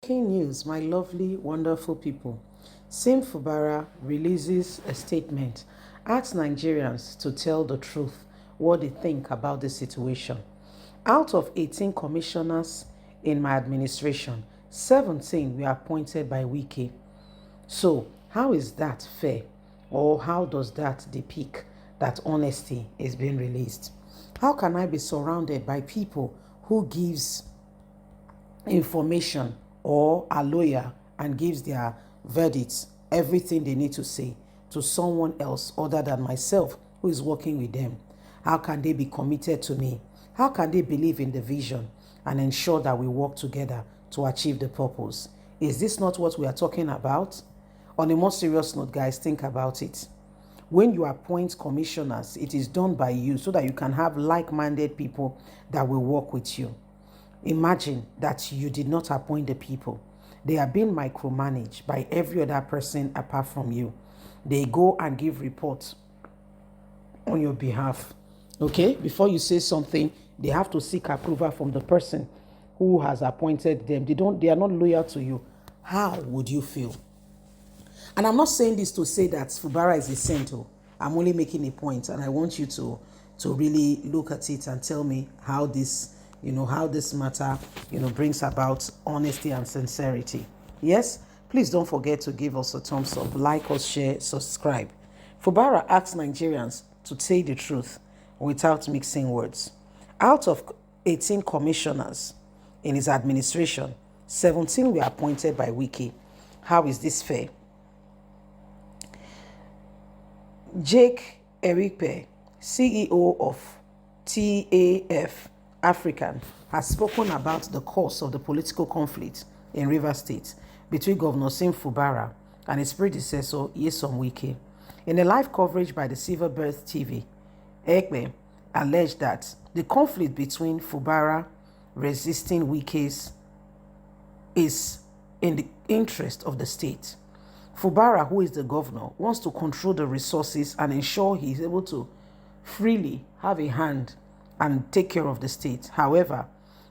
Breaking news, my lovely, wonderful people. Same Fubara releases a statement, asks Nigerians to tell the truth, what they think about the situation. Out of 18 commissioners in my administration, 17 were appointed by Wike. So, how is that fair? Or how does that depict that honesty is being released? How can I be surrounded by people who gives information or a lawyer and gives their verdicts, everything they need to say to someone else other than myself who is working with them? How can they be committed to me? How can they believe in the vision and ensure that we work together to achieve the purpose? Is this not what we are talking about? On a more serious note, guys, think about it. When you appoint commissioners, it is done by you so that you can have like-minded people that will work with you. Imagine that you did not appoint the people. They are being micromanaged by every other person apart from you. They go and give reports on your behalf. Okay? Before you say something, they have to seek approval from the person who has appointed them. They are not loyal to you. How would you feel? And I'm not saying this to say that Fubara is a saint. I'm only making a point, and I want you to really look at it and tell me how this matter brings about honesty and sincerity. Yes, please don't forget to give us a thumbs up, like us, share, subscribe. Fubara asks Nigerians to say the truth without mixing words. Out of 18 commissioners in his administration, 17 were appointed by Wike. How is this fair? Jake Eripe, CEO of TAF African, has spoken about the cause of the political conflict in Rivers State between Governor Sim Fubara and his predecessor, Nyesom Wike. In a live coverage by the Silverbird TV, Ekpe alleged that the conflict between Fubara resisting Wike's is in the interest of the state. Fubara, who is the governor, wants to control the resources and ensure he is able to freely have a hand and take care of the state. However,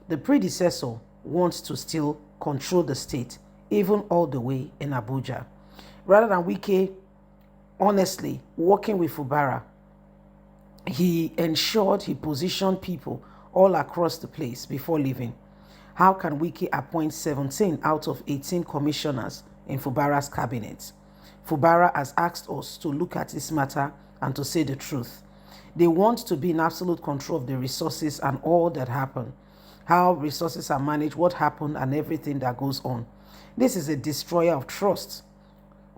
the predecessor wants to still control the state, even all the way in Abuja. Rather than Wike honestly working with Fubara, he ensured he positioned people all across the place before leaving. How can Wike appoint 17 out of 18 commissioners in Fubara's cabinet? Fubara has asked us to look at this matter and to say the truth. They want to be in absolute control of the resources and all that happened, how resources are managed, what happened, and everything that goes on. This is a destroyer of trust.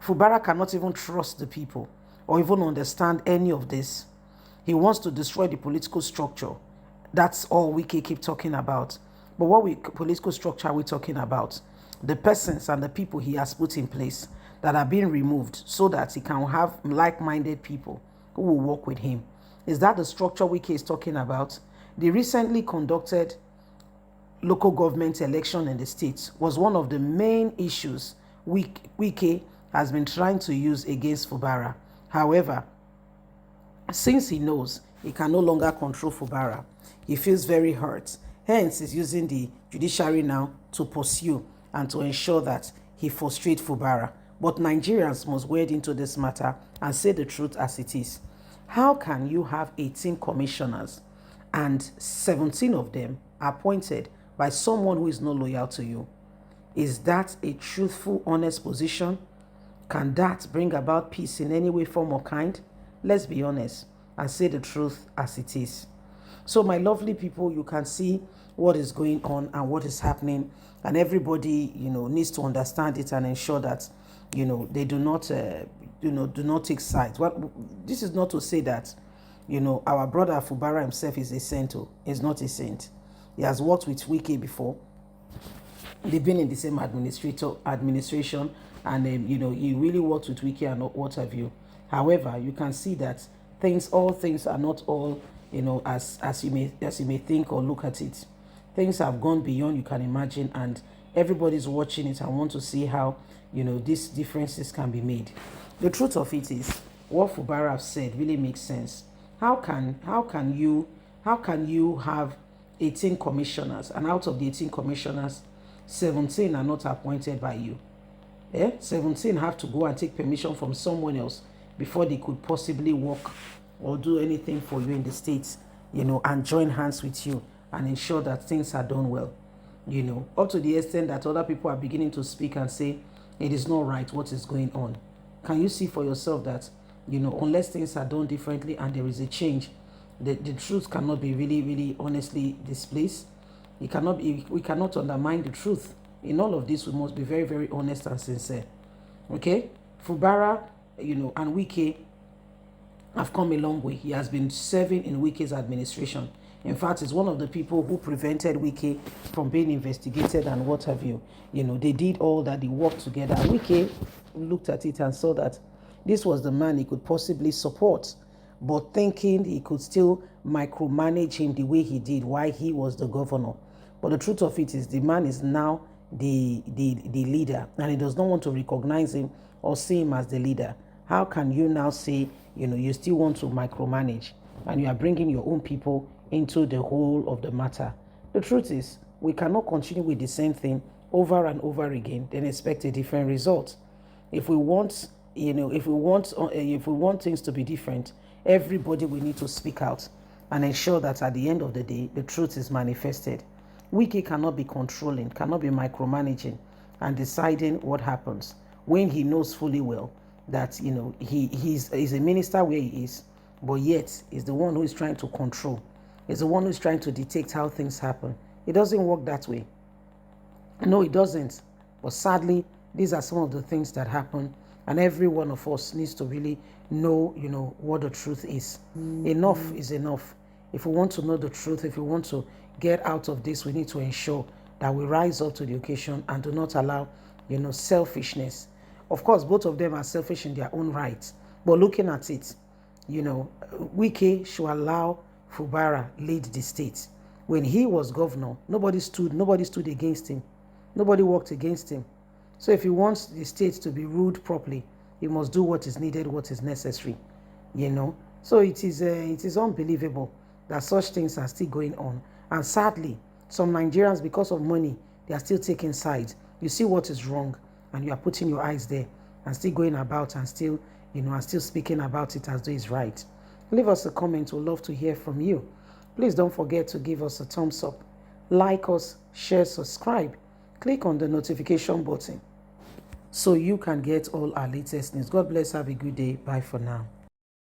Fubara cannot even trust the people or even understand any of this. He wants to destroy the political structure. That's all we keep talking about. But what political structure are we talking about? The persons and the people he has put in place that are being removed so that he can have like-minded people who will work with him. Is that the structure Wike is talking about? The recently conducted local government election in the state was one of the main issues Wike has been trying to use against Fubara. However, since he knows he can no longer control Fubara, he feels very hurt. Hence, he's using the judiciary now to pursue and to ensure that he frustrates Fubara. But Nigerians must wade into this matter and say the truth as it is. How can you have 18 commissioners and 17 of them appointed by someone who is not loyal to you? Is that a truthful, honest position? Can that bring about peace in any way, form, or kind? Let's be honest and say the truth as it is. So, my lovely people, you can see what is going on and what is happening, and everybody, needs to understand it and ensure that, they do not, do not take sides. Well, this is not to say that, our brother Fubara himself is a saint. He's not a saint. He has worked with Wike before. They've been in the same administration, and he really worked with Wike and what have you. However, you can see that all things are not all, as you may think or look at it. Things have gone beyond you can imagine, and everybody's watching it and want to see how these differences can be made. The truth of it is, what Fubara have said really makes sense. How can you have 18 commissioners, and out of the 18 commissioners, 17 are not appointed by you. 17 have to go and take permission from someone else before they could possibly work or do anything for you in the States, and join hands with you and ensure that things are done well, up to the extent that other people are beginning to speak and say, it is not right what is going on. Can you see for yourself that, unless things are done differently and there is a change, the truth cannot be really, really honestly displaced? We cannot undermine the truth. In all of this, we must be very, very honest and sincere. Okay? Fubara, and Wike have come a long way. He has been serving in Wike's administration. In fact, he's one of the people who prevented Wike from being investigated and what have you. They did all that, they worked together. Wike looked at it and saw that this was the man he could possibly support, but thinking he could still micromanage him the way he did while he was the governor. But the truth of it is the man is now the leader, and he does not want to recognize him or see him as the leader. How can you now say, you still want to micromanage and you are bringing your own people into the whole of the matter? The truth is, we cannot continue with the same thing over and over again then expect a different result. If we want, if we want things to be different, everybody will need to speak out and ensure that at the end of the day, the truth is manifested. Wike cannot be controlling, cannot be micromanaging and deciding what happens when he knows fully well that, he's a minister where he is, but yet is the one who is trying to control. Is the one who is trying to dictate how things happen. It doesn't work that way. No, it doesn't. But sadly, these are some of the things that happen, and every one of us needs to really know, what the truth is. Enough is enough. If we want to know the truth, if we want to get out of this, we need to ensure that we rise up to the occasion and do not allow, selfishness. Of course, both of them are selfish in their own right. But looking at it, Wike should allow Fubara lead the state. When he was governor, nobody stood against him. Nobody worked against him. So if he wants the state to be ruled properly, he must do what is needed, what is necessary. So it is unbelievable that such things are still going on. And sadly, some Nigerians, because of money, they are still taking sides. You see what is wrong, and you are putting your eyes there and still going about and still, and still speaking about it as though it's right. Leave us a comment. We'd love to hear from you. Please don't forget to give us a thumbs up, like us, share, subscribe. Click on the notification button so you can get all our latest news. God bless. Have a good day. Bye for now.